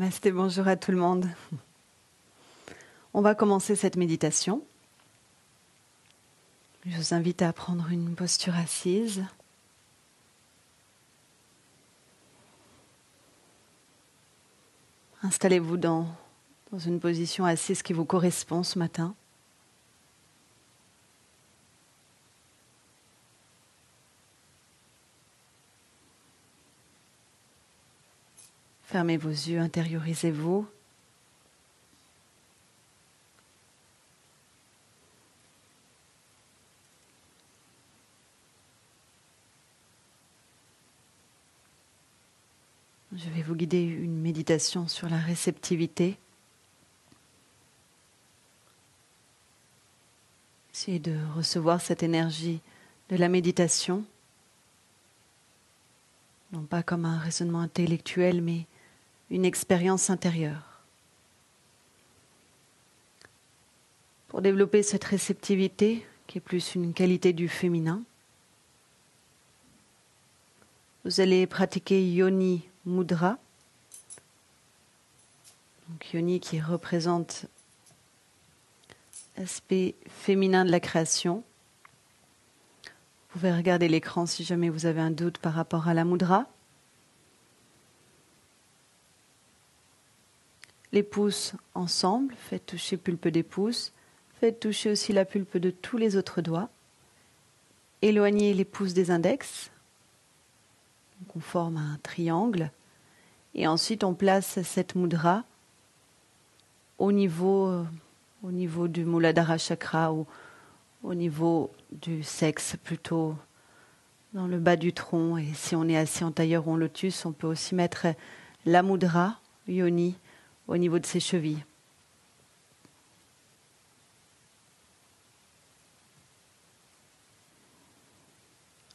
Namasté, bonjour à tout le monde. On va commencer cette méditation. Je vous invite à prendre une posture assise. Installez-vous dans une position assise qui vous correspond ce matin. Fermez vos yeux, intériorisez-vous. Je vais vous guider une méditation sur la réceptivité. Essayez de recevoir cette énergie de la méditation, non pas comme un raisonnement intellectuel, mais une expérience intérieure. Pour développer cette réceptivité, qui est plus une qualité du féminin, vous allez pratiquer Yoni Mudra. Donc Yoni qui représente l'aspect féminin de la création. Vous pouvez regarder l'écran si jamais vous avez un doute par rapport à la mudra. Les pouces ensemble, faites toucher pulpe des pouces, faites toucher aussi la pulpe de tous les autres doigts. Éloignez les pouces des index. Donc on forme un triangle. Et ensuite on place cette mudra au niveau du Muladhara chakra ou au niveau du sexe, plutôt dans le bas du tronc. Et si on est assis en tailleur ou en lotus, on peut aussi mettre la mudra, Yoni, au niveau de ses chevilles.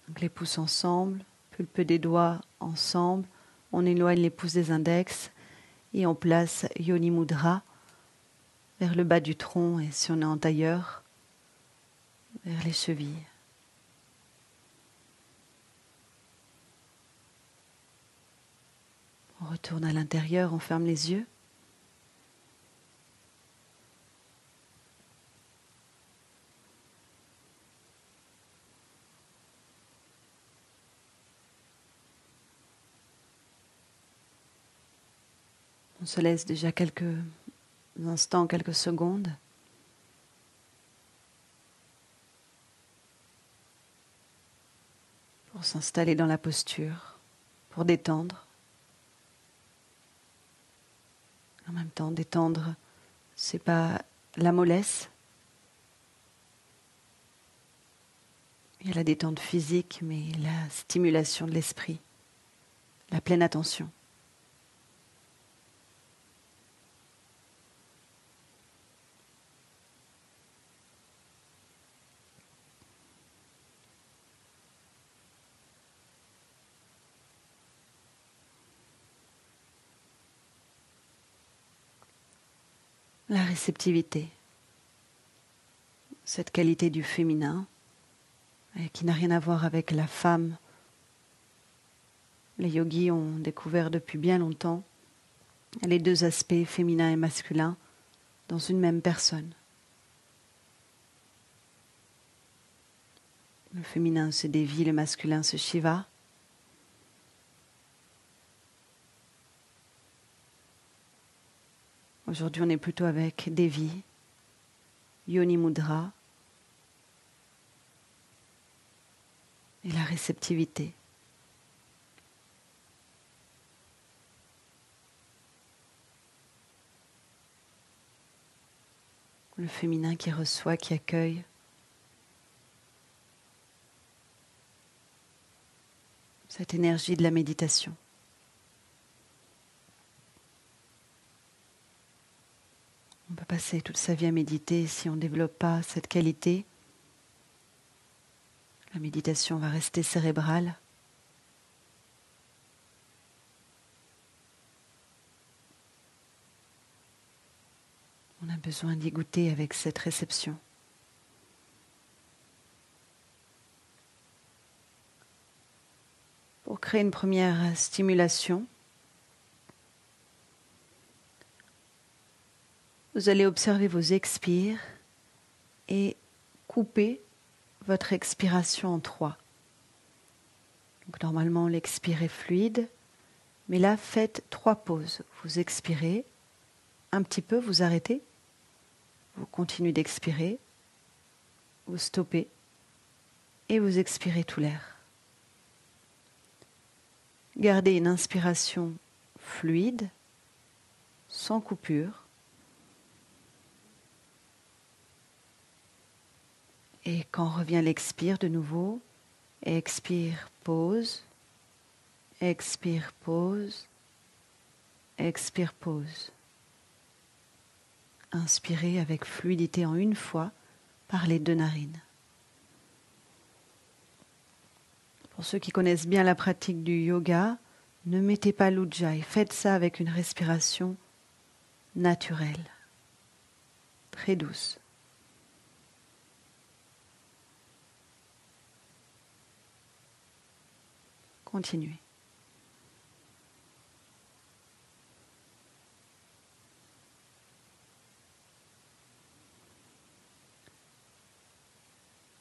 Donc les pouces ensemble, pulpe des doigts ensemble, on éloigne les pouces des index et on place Yoni Mudra vers le bas du tronc et si on est en tailleur, vers les chevilles. On retourne à l'intérieur, on ferme les yeux. On se laisse déjà quelques instants, quelques secondes. Pour s'installer dans la posture, pour détendre. En même temps, détendre, c'est pas la mollesse. Il y a la détente physique, mais la stimulation de l'esprit, la pleine attention. La réceptivité, cette qualité du féminin, qui n'a rien à voir avec la femme. Les yogis ont découvert depuis bien longtemps les deux aspects féminin et masculin dans une même personne. Le féminin c'est Devi, le masculin c'est Shiva. Aujourd'hui on est plutôt avec Devi, Yoni Mudra et la réceptivité. Le féminin qui reçoit, qui accueille. Cette énergie de la méditation. On peut passer toute sa vie à méditer si on ne développe pas cette qualité. La méditation va rester cérébrale. On a besoin d'y goûter avec cette réception. Pour créer une première stimulation, Vous allez observer vos expires et couper votre expiration en 3. Donc normalement, l'expire est fluide, mais là, faites 3 pauses. Vous expirez un petit peu, vous arrêtez, vous continuez d'expirer, vous stoppez et vous expirez tout l'air. Gardez une inspiration fluide, sans coupure. Et quand revient l'expire de nouveau, expire, pause, expire, pause, expire, pause. Inspirez avec fluidité en une fois par les 2 narines. Pour ceux qui connaissent bien la pratique du yoga, ne mettez pas l'ujjayi, faites ça avec une respiration naturelle, très douce. Continuez.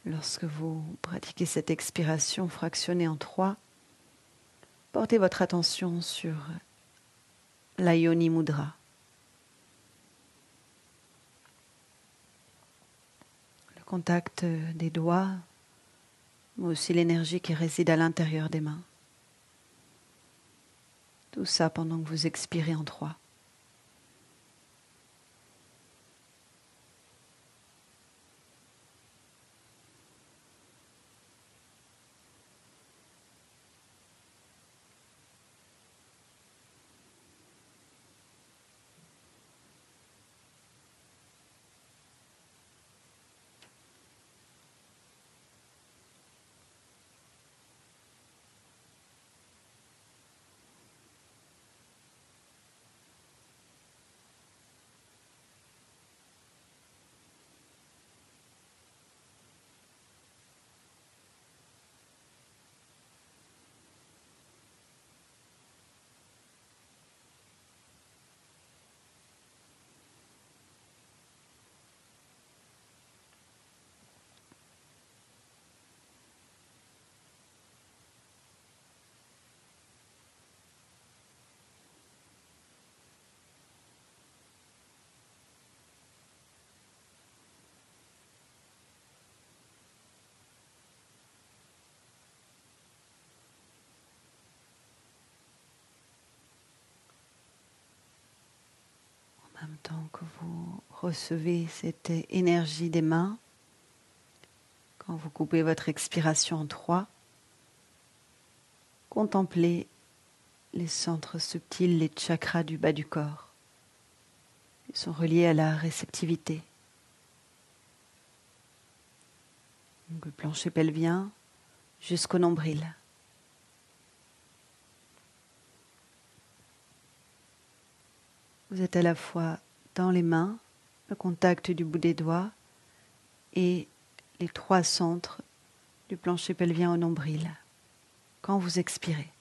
Lorsque vous pratiquez cette expiration fractionnée en 3, portez votre attention sur la Yoni Mudra. Le contact des doigts, mais aussi l'énergie qui réside à l'intérieur des mains. Tout ça pendant que vous expirez en 3. En même temps que vous recevez cette énergie des mains, quand vous coupez votre expiration en 3, contemplez les centres subtils, les chakras du bas du corps. Ils sont reliés à la réceptivité. Donc, le plancher pelvien jusqu'au nombril. Vous êtes à la fois dans les mains, le contact du bout des doigts et les 3 centres du plancher pelvien au nombril. Quand vous expirez.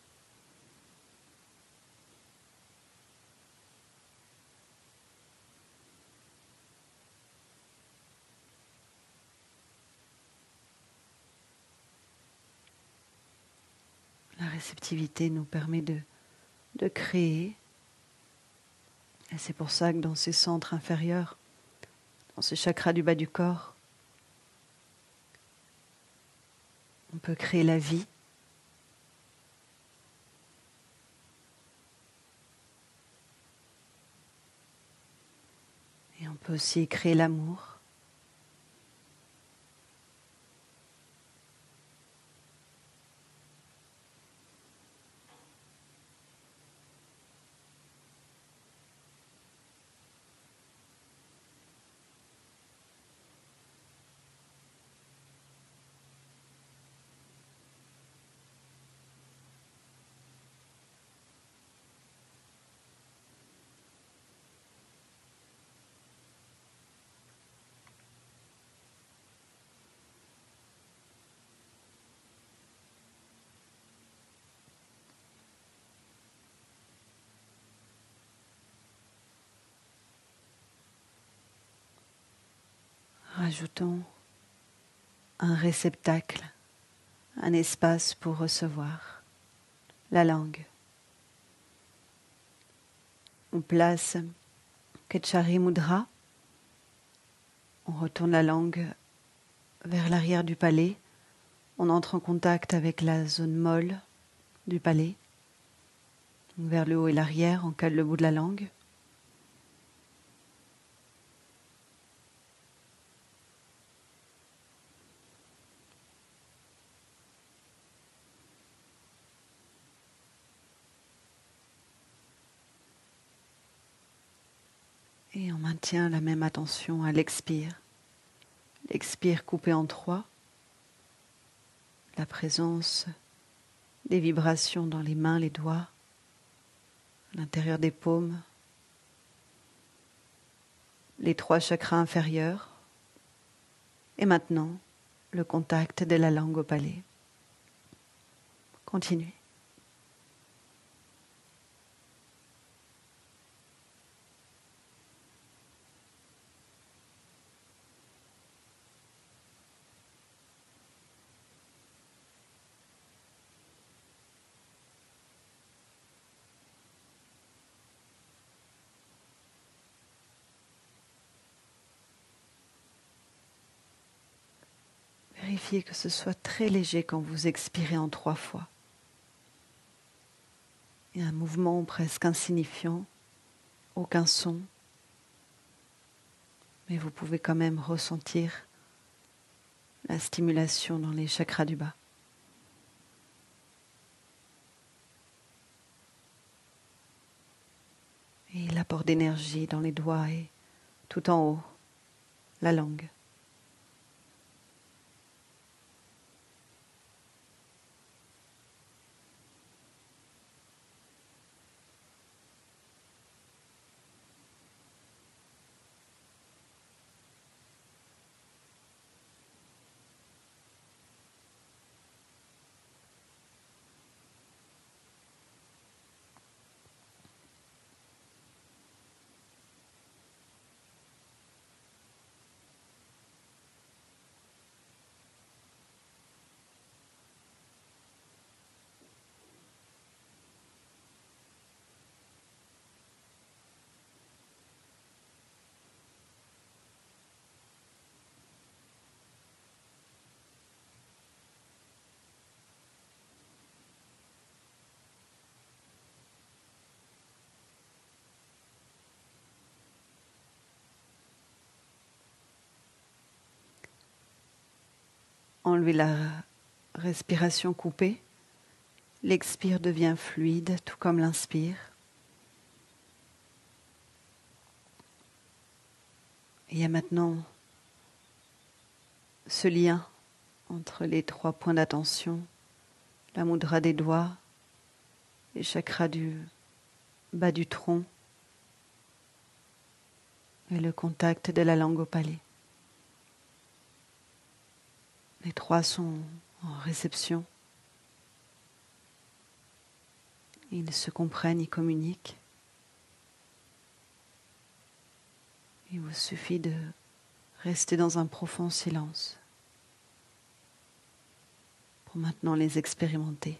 La réceptivité nous permet de créer. Et c'est pour ça que dans ces centres inférieurs, dans ces chakras du bas du corps, on peut créer la vie. Et on peut aussi créer l'amour. Rajoutons un réceptacle, un espace pour recevoir la langue. On place Ketchari Mudra, on retourne la langue vers l'arrière du palais, on entre en contact avec la zone molle du palais, vers le haut et l'arrière, on cale le bout de la langue. Et on maintient la même attention à l'expire. L'expire coupé en 3. La présence des vibrations dans les mains, les doigts, à l'intérieur des paumes. Les 3 chakras inférieurs. Et maintenant, le contact de la langue au palais. Continuez. Vérifiez que ce soit très léger quand vous expirez en 3 fois. Il y a un mouvement presque insignifiant, aucun son, mais vous pouvez quand même ressentir la stimulation dans les chakras du bas. Et l'apport d'énergie dans les doigts et tout en haut, la langue. Enlevez la respiration coupée. L'expire devient fluide, tout comme l'inspire. Il y a maintenant ce lien entre les 3 points d'attention, la mudra des doigts, les chakras du bas du tronc et le contact de la langue au palais. Les 3 sont en réception. Ils se comprennent, ils communiquent. Il vous suffit de rester dans un profond silence pour maintenant les expérimenter.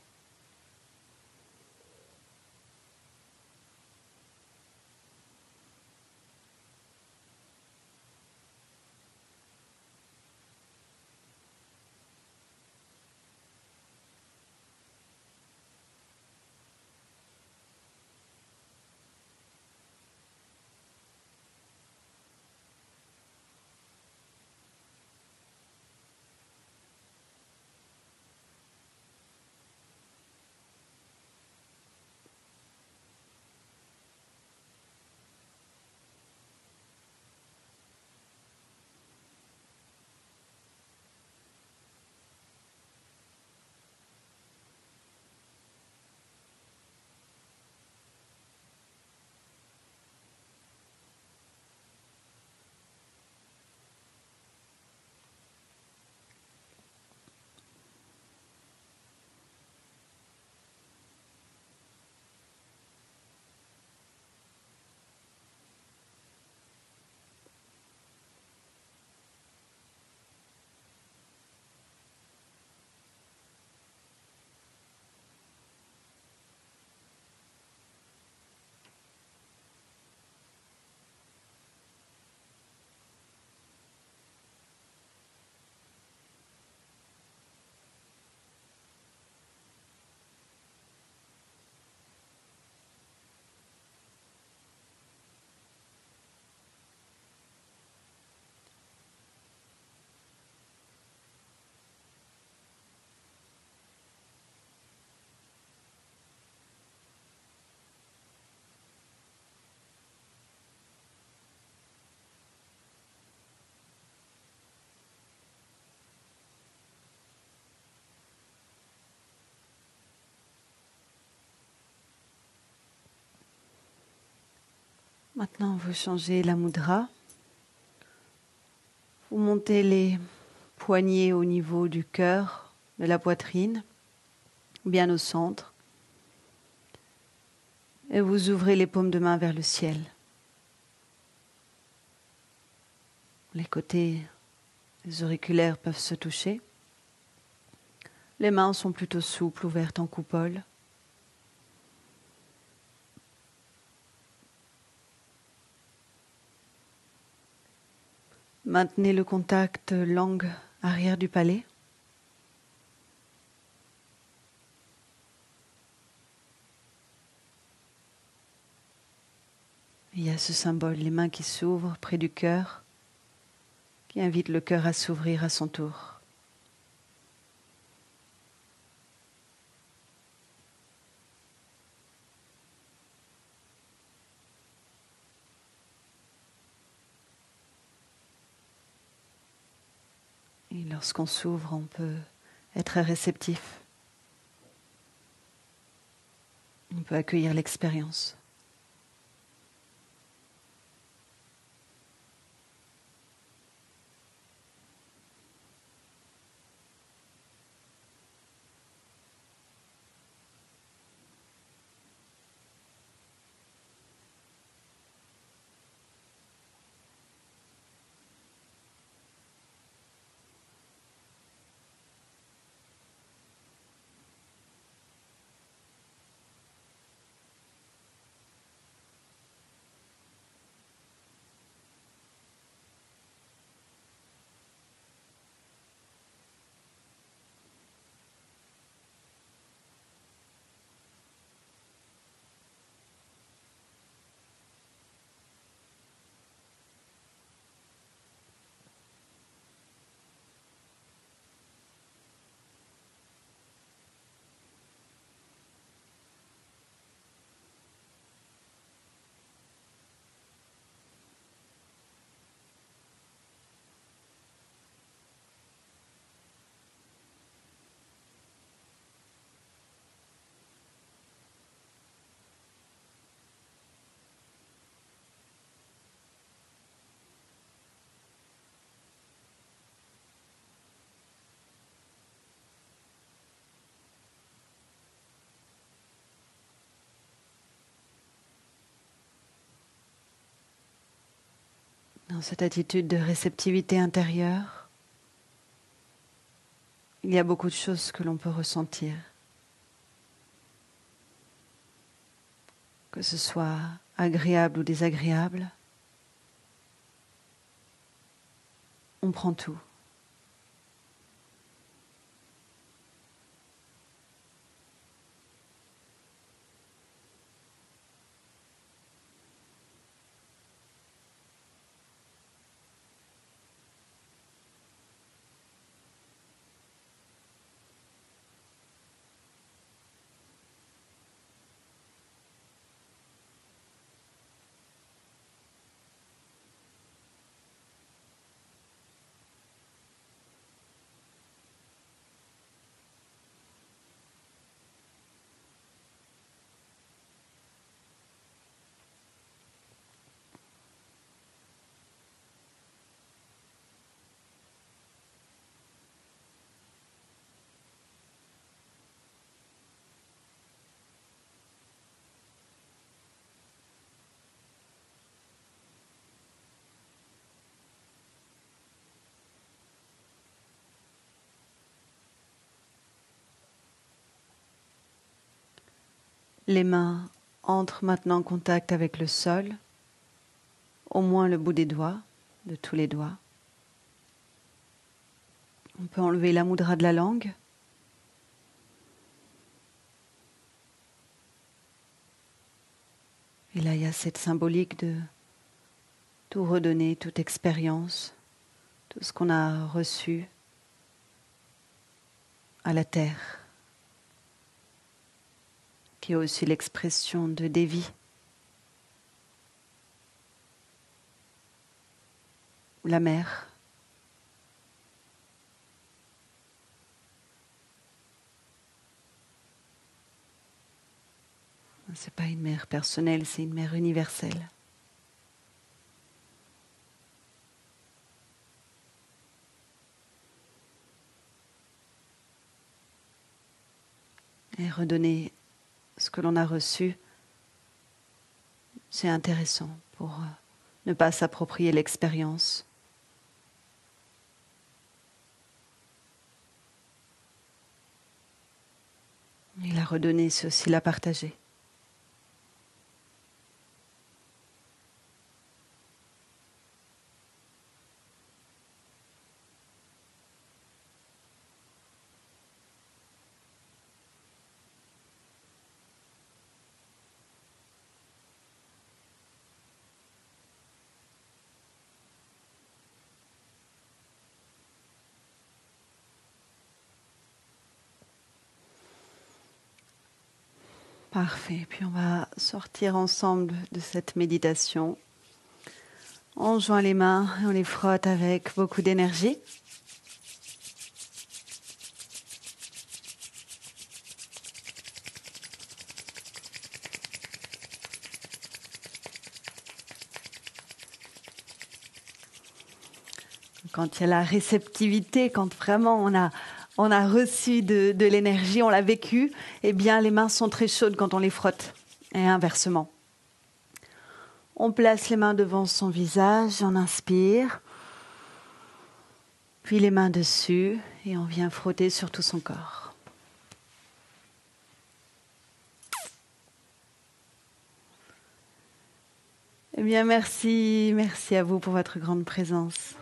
Maintenant, vous changez la mudra. Vous montez les poignets au niveau du cœur, de la poitrine, bien au centre. Et vous ouvrez les paumes de main vers le ciel. Les côtés des auriculaires peuvent se toucher. Les mains sont plutôt souples, ouvertes en coupole. Maintenez le contact langue arrière du palais. Il y a ce symbole, les mains qui s'ouvrent près du cœur, qui invite le cœur à s'ouvrir à son tour. Et lorsqu'on s'ouvre, on peut être réceptif. On peut accueillir l'expérience. Dans cette attitude de réceptivité intérieure, il y a beaucoup de choses que l'on peut ressentir. Que ce soit agréable ou désagréable, on prend tout. Les mains entrent maintenant en contact avec le sol, au moins le bout des doigts, de tous les doigts. On peut enlever la mudra de la langue. Et là, il y a cette symbolique de tout redonner, toute expérience, tout ce qu'on a reçu à la terre, qui est aussi l'expression de Devi, la mère. C'est pas une mère personnelle, c'est une mère universelle. et redonner ce que l'on a reçu, c'est intéressant pour ne pas s'approprier l'expérience. Et la redonner, c'est aussi la partager. Parfait. Puis on va sortir ensemble de cette méditation. On joint les mains et on les frotte avec beaucoup d'énergie. Quand il y a la réceptivité, quand vraiment on a reçu de l'énergie, on l'a vécu, eh bien les mains sont très chaudes quand on les frotte. Et inversement. On place les mains devant son visage, on inspire, puis les mains dessus et on vient frotter sur tout son corps. Eh bien merci à vous pour votre grande présence.